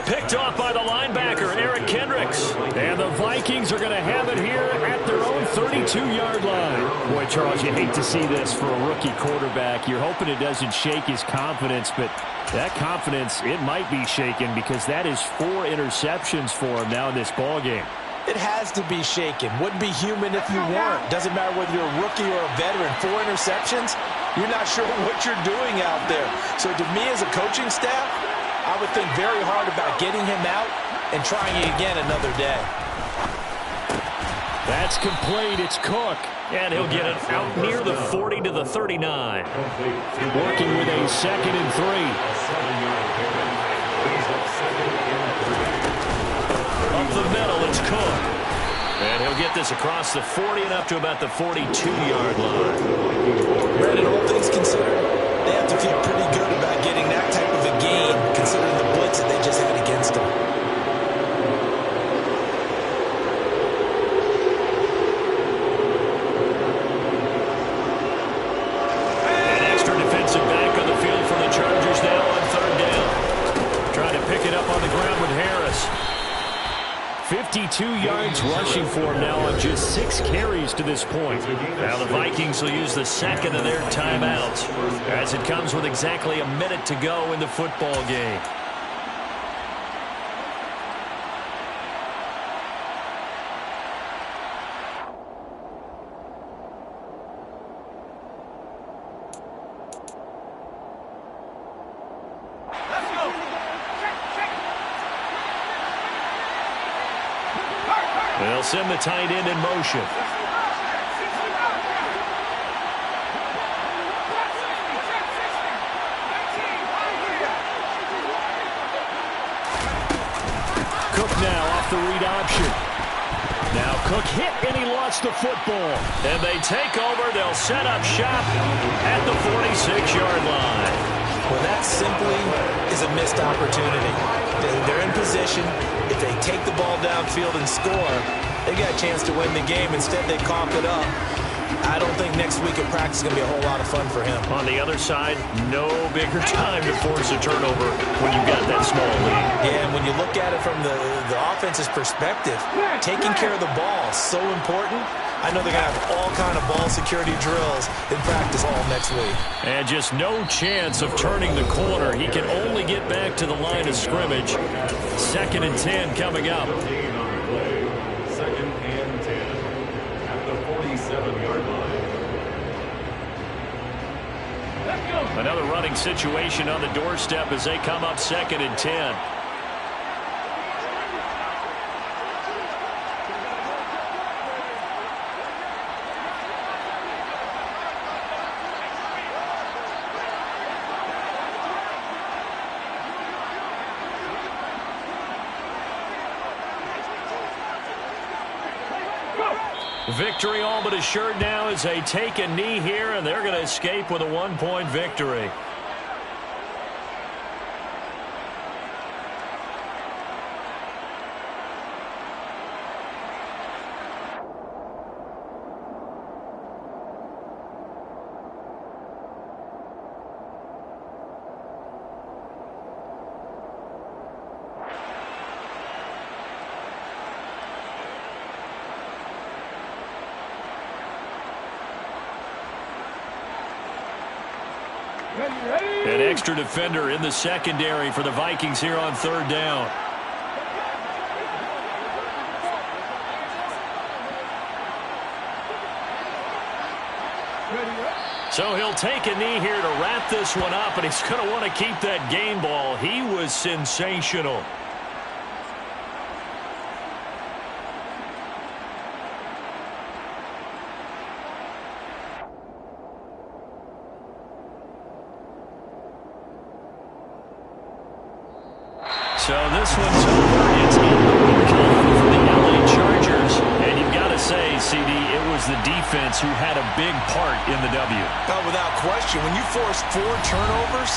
Picked off by the linebacker, Eric Kendricks. And the Vikings are going to have it here at their own 32-yard line. Boy, Charles, you hate to see this for a rookie quarterback. You're hoping it doesn't shake his confidence, but that confidence, it might be shaken because that is 4 interceptions for him now in this ballgame. It has to be shaken. Wouldn't be human if you weren't. Doesn't matter whether you're a rookie or a veteran. 4 interceptions, you're not sure what you're doing out there. So to me as a coaching staff, I would think very hard about getting him out and trying it again another day. That's complete. It's Cook. And he'll get it out near the 40 to the 39. Working with a 2nd and 3. Up the middle, it's Cook. And he'll get this across the 40 and up to about the 42-yard line. Brandon, all things considered, they have to feel pretty good about getting that type of a gain, considering the blitz that they just had against them. An extra defensive back on the field for the Chargers now on 3rd down. Trying to pick it up on the ground with Harris. 52 yards rushing for him now on just 6 carries to this point. Now the Vikings will use the 2nd of their timeouts as it comes with exactly a minute to go in the football game. They'll send the tight end in motion. Cook now off the read option. Now Cook hit and he lost the football. And they take over. They'll set up shop at the 46-yard line. Well, that simply is a missed opportunity. They're in position. If they take the ball downfield and score, they got a chance to win the game. Instead, they cough it up. I don't think next week at practice is going to be a whole lot of fun for him. On the other side, no bigger time to force a turnover when you've got that small lead. Yeah, and when you look at it from the offense's perspective, taking care of the ball is so important. I know they're going to have all kind of ball security drills in practice all next week. And just no chance of turning the corner. He can only get back to the line of scrimmage. 2nd and 10 coming up. 2nd and 10 at the 47-yard line. Another running situation on the doorstep as they come up 2nd and 10. Victory all but assured now as they take a knee here, and they're going to escape with a 1-point victory. An extra defender in the secondary for the Vikings here on 3rd down. So he'll take a knee here to wrap this one up, and he's going to want to keep that game ball. He was sensational. So this one's over. It's in the book for the LA Chargers. And you've got to say, CD, it was the defense who had a big part in the W. Oh, without question. When you force 4 turnovers,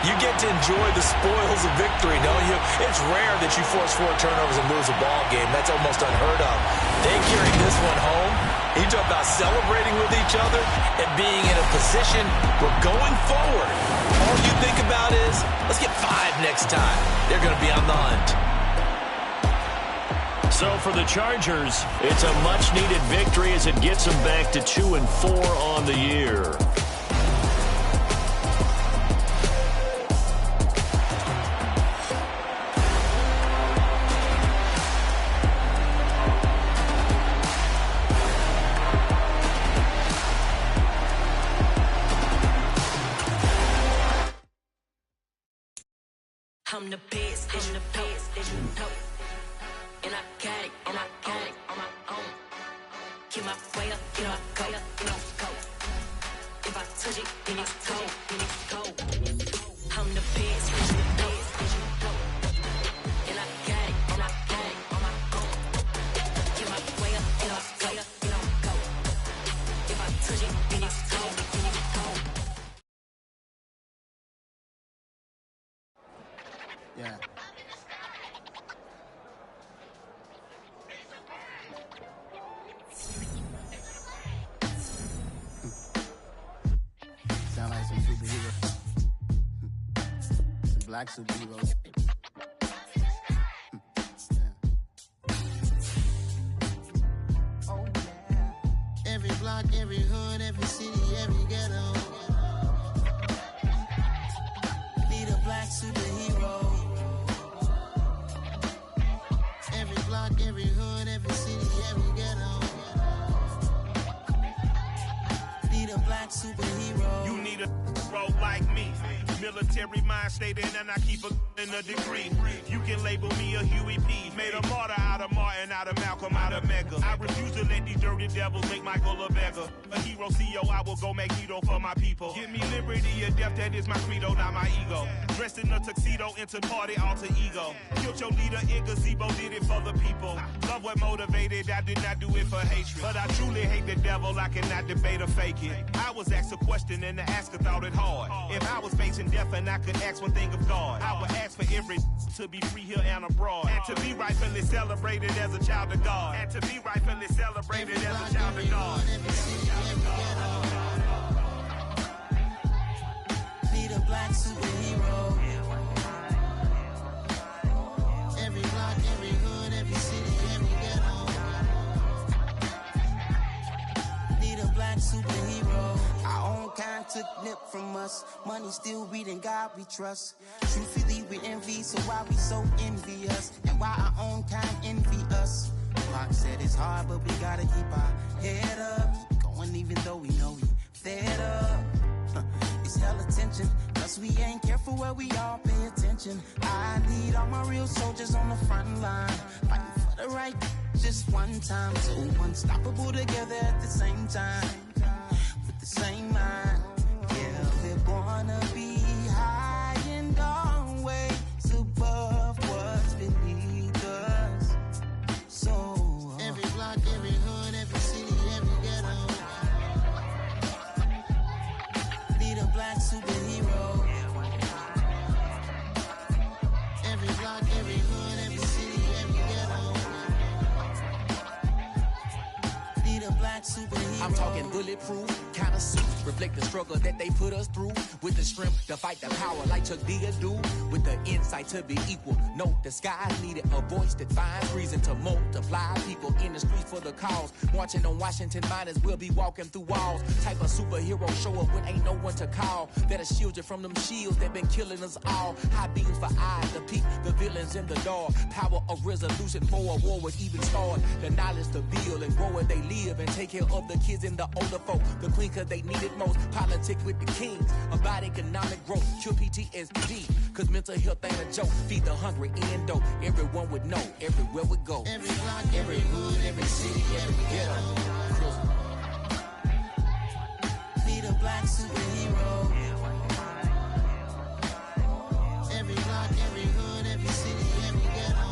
you get to enjoy the spoils of victory, don't you? It's rare that you force 4 turnovers and lose a ball game. That's almost unheard of. They carried this one home. You talk about celebrating with each other and being in a position where going forward, all you think about is, let's get 5 next time. They're going to be on the hunt. So for the Chargers, it's a much-needed victory as it gets them back to 2-4 on the year. I'm the best, I'm the best, and I got it, and I got it on my own. Get my way up, get up, go, go. If I touch it, then it's cold, I'm the best, I'm the best, and I got it, and I got it on my own. Get my way up, get up, go. If I touch it, then it's cold, Yeah. Sound like some superheroes. Some black superheroes. Oh, yeah. Every block, every hood, every city, every ghetto. Need a black superhero. Every block, every hood, every city, every ghetto. Need a black superhero. You need a role like me. Military mind stated, and I keep in a degree. You can label me a Huey P. Made a martyr out of Martin, out of Malcolm, out of Mega. I refuse to let these dirty devils make Michael a beggar. A hero CEO, I will go Magneto for my people. Give me liberty or death, that is my credo, not my ego. Dressed in a tuxedo, into party, alter ego. Killed your leader in gazebo, did it for the people. Love what motivated, I did not do it for hatred. But I truly hate the devil, I cannot debate or fake it. I was asked a question and the asker thought it hard. If I was facing death and I could ask one thing of God, I would ask for every to be free here and abroad. And to be rightfully celebrated as a child of God. And to be rightfully celebrated as a child of God. Need a black superhero. Every block, every hood, every city, every ghetto. Need a black superhero. Our own kind took nip from us. Money still reading God we trust. Truthfully we envy, so why we so envious? And why our own kind envy us? Pac said it's hard, but we gotta keep our head up. Going even though we know we fed up. It's hell attention, plus we ain't careful where we all pay attention. I need all my real soldiers on the front line, fighting for the right just one time. So unstoppable together at the same time, with the same mind. Yeah, we're gonna be high and always above what's beneath us. So every block, every hood, every city. a black superhero. I'm talking bulletproof, kind of suit, reflect the struggle that they put us through. With the strength to fight the power like Chuck D do. With the insight to be equal, no disguise needed. A voice that finds reason to multiply. People in the streets for the cause. Marching on Washington miners, we'll be walking through walls. Type of superhero show up when ain't no one to call. That'll shield you from them shields that been killing us all. High beams for eyes to peek the villains in the dark. Power of resolution for a war would even start. The knowledge to build and grow where they live and take care of the kids and the older folk. The queen cause they need it most. Politics with the kings. About economic growth. Cure PTSD. Cause mental health ain't a joke. Feed the hungry and dope. Everyone would know. Everywhere we go. Every block, every hood, every city, every ghetto. Need a black superhero. Every block, every hood, every city, every ghetto.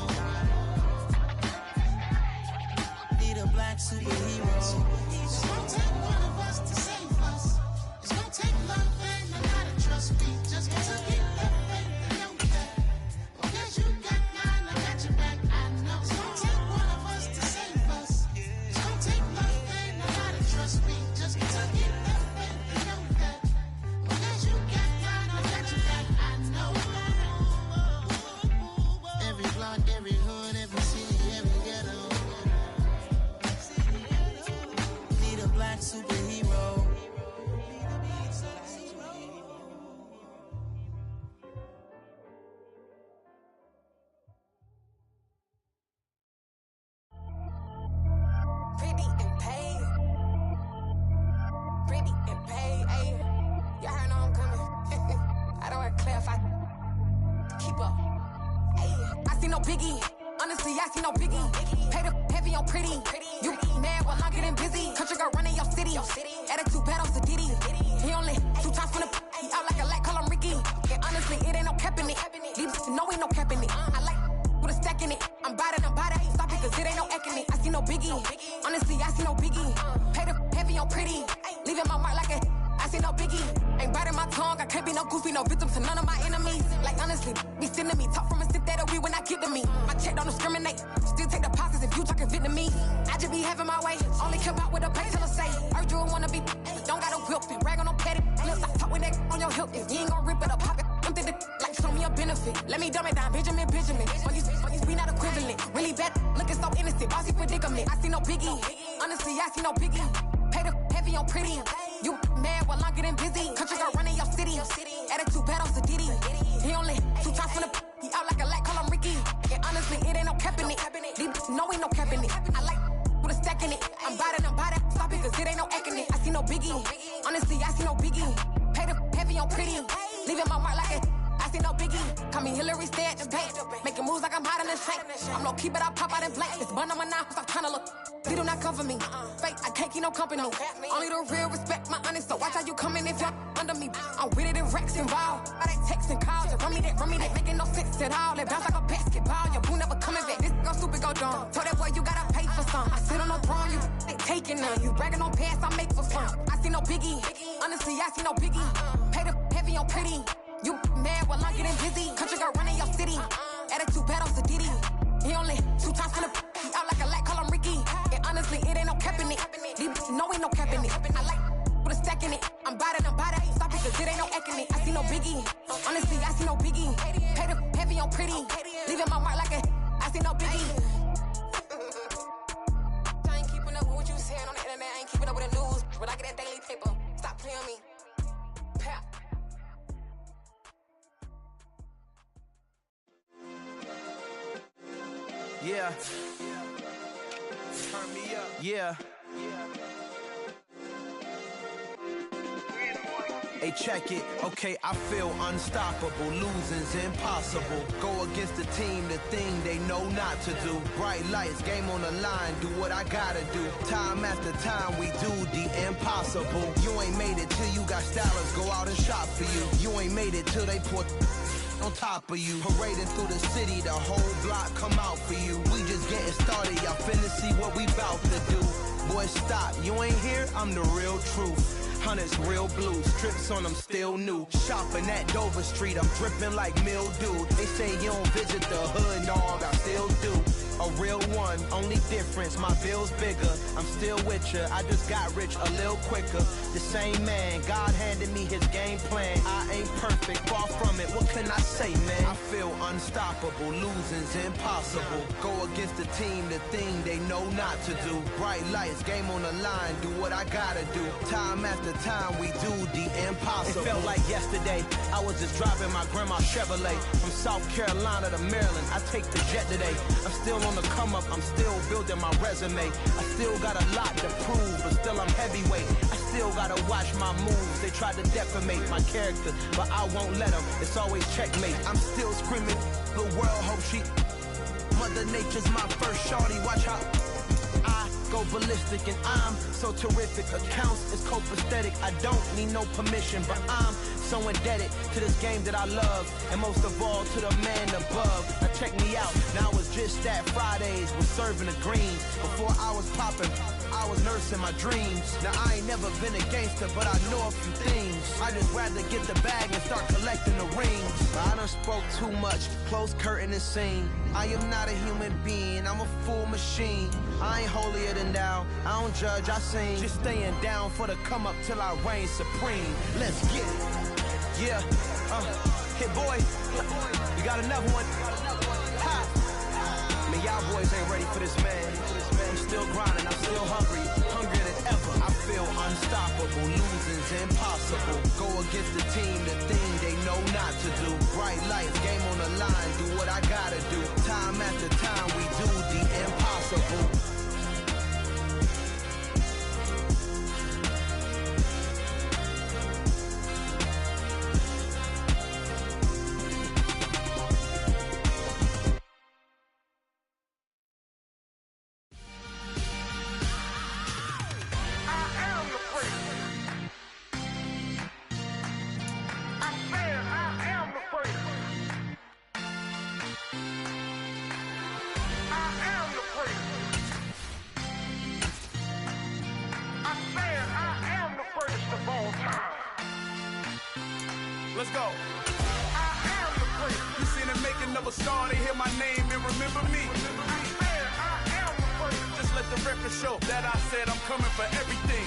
Need a black superhero. It's gonna take one of us to save us. It's gonna take love and a lot of trust. We just gotta get that faith and know that. Because you got mine, I got your back. I know. It's gonna take one of us to save us. It's gonna take love and a lot of trust. We just gotta get that faith and know that. Because you got mine, I got your back. I know. Every block, every hood, every city, every ghetto. Need a black superhero. Pretty and paid. Pretty and paid, ayy. Y'all heard I'm coming. I don't want to clarify. Keep up. Ayy. I see no biggie. Honestly, I see no biggie. Pay the heavy on pretty. You mad while I'm getting busy. Country girl running your city. Attitude bad on Diddy. He only 2 times from the he out like a light, call him Ricky. And honestly, it ain't no cap in it. These no ain't no cap in it. I like with a stack in it. I'm bad. Stop it, cause it ain't no acting it. I see no biggie. Honestly, I see no biggie. Pay the heavy on pretty. Leaving my mark like a I see no biggie. Ain't biting my tongue. I can't be no goofy, no victim to none of my enemies. Like honestly, be sending me talk from a sip that we when I get to me. My check don't discriminate. Still take deposits if you talking Vietnamese. I just be having my way. Only care about what the pay till I say. Heard you wanna be. Don't gotta whip it. Rag on no petty. Flips. I talk with that on your hip. If you ain't gon' rip it or pop it, empty the like show me a benefit. Let me dumb it down, Benjamin. We not equivalent. Really bad, looking so innocent. Bossy predicament. I see no biggie. Honestly, I see no biggie. Pay the heavy on pretty. You mad while I'm getting busy. Country girl running your city. Attitude bad on Diddy. He only 2 times from the he out like a light, call him Ricky. And honestly, it ain't no cap in it. These no ain't no cap in it. I like with a stack in it. I'm bad. Stop it, cause it ain't no acting it. I see no biggie. Honestly, I see no biggie. Pay the heavy on pretty. Leaving my mark like a I see no biggie. Call me Hillary, stay at the bank. Making moves like I'm hot in the shank. I'm low key, but I pop out in blank. This bun on my knife, stop trying to look. They do not cover me. Fake, I can't keep no company. Only the real respect my honest. So watch how you coming if you're under me. I'm with it in Rex involved. I they text and calls. You run me that. Making no sense at all. They bounce like a basketball. Your boo never coming back. This go stupid, go dumb. Told that boy you gotta pay for some. I sit on no throne, you ain't taking none. You bragging on pants, I make for fun. I see no biggie. Honestly, I see no biggie. Pay the heavy on pretty. You mad while I'm getting busy. Country girl running your city. Attitude bad on Diddy. He only 2 times from the he out like a light, call him Ricky. And honestly, it ain't no cap in it. These no ain't no cap in it. I like with a stack in it. I'm bad. Stop it, cause it ain't no acting it. I see no biggie. Honestly, I see no biggie. Pay the heavy on pretty. Leaving my mark like a I see no biggie. I ain't keeping up with what you saying on the internet. I ain't keeping up with the news. But I get that daily paper. Stop playing me. Pap. Yeah. Turn me up. Yeah. Hey, check it. Okay, I feel unstoppable. Losing's impossible. Go against the team, the thing they know not to do. Bright lights, game on the line. Do what I gotta do. Time after time, we do the impossible. You ain't made it till you got stylers go out and shop for you. You ain't made it till they put on top of you. Parading through the city, the whole block come out for you. We just getting started, y'all finna see what we bout to do. Boy, stop, you ain't here, I'm the real truth. Hunters, real blue, strips on them still new. Shopping at Dover Street, I'm dripping like mildew. They say you don't visit the hood, dog, I still do. a real one, only difference, my bill's bigger. I'm still with ya, I just got rich a little quicker. The same man, God handed me his game plan. I ain't perfect, far from it, what can I say, man? I feel unstoppable, losing's impossible. Go against the team, the thing they know not to do. Bright lights, game on the line, do what I gotta do. Time after time, we do the impossible. It felt like yesterday, I was just driving my grandma's Chevrolet. From South Carolina to Maryland, I take the jet today. I'm still on the come up, I'm still building my resume. I still got a lot to prove, but still I'm heavyweight. I still gotta watch my moves, they tried to defamate my character, but I won't let them, it's always checkmate. I'm still screaming, the world hope she... Mother Nature's my first shorty, watch how I go ballistic, and I'm so terrific. Accounts is copacetic, I don't need no permission, but I'm so indebted to this game that I love, and most of all to the man above. Now check me out, now it's just that Fridays was serving the greens. Before I was popping, I was nursing my dreams. Now I ain't never been a gangster, but I know a few things. I just rather get the bag and start collecting the rings. I done spoke too much, close curtain and scene. I am not a human being, I'm a full machine. I ain't holier than thou, I don't judge, I sing. Just staying down for the come up till I reign supreme. Let's get it. Yeah, hit boy, we got another one. Ha! Man, y'all boys ain't ready for this, man. I'm still grinding, I'm still hungry, hungrier than ever. I feel unstoppable, losing's impossible. Go against the team, the thing they know not to do. Bright lights, game on the line, do what I gotta do. Time after time, we do the impossible. Let's go. I am the great. You seen the making of a star, they hear my name and remember me. I am the great. Just let the record show that I said I'm coming for everything.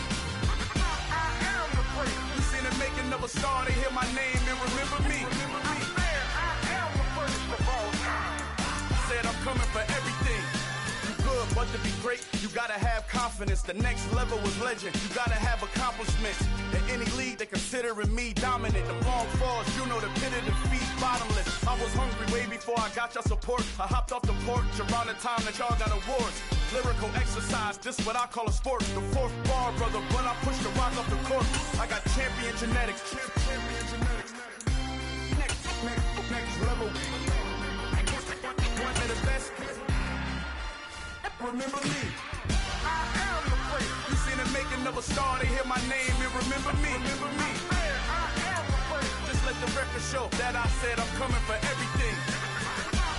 I am the great. You seen the making of a star, they hear my name and remember me. I am the first of all time. Said I'm coming for everything. Good, but to be great, you gotta have confidence. The next level was legend. You gotta have accomplishments. In any league, they considering me dominant. The wrong falls, you know the pit of defeat, bottomless. I was hungry way before I got your support. I hopped off the porch around the time that y'all got awards. Lyrical exercise, this what I call a sport. The fourth bar, brother, but I push the rock off the court. I got champion genetics. Next level. One of the best. Remember me. I am the great. You seen the making of a star, they hear my name and remember me. I am the great. Just let the record show that I said I'm coming for everything.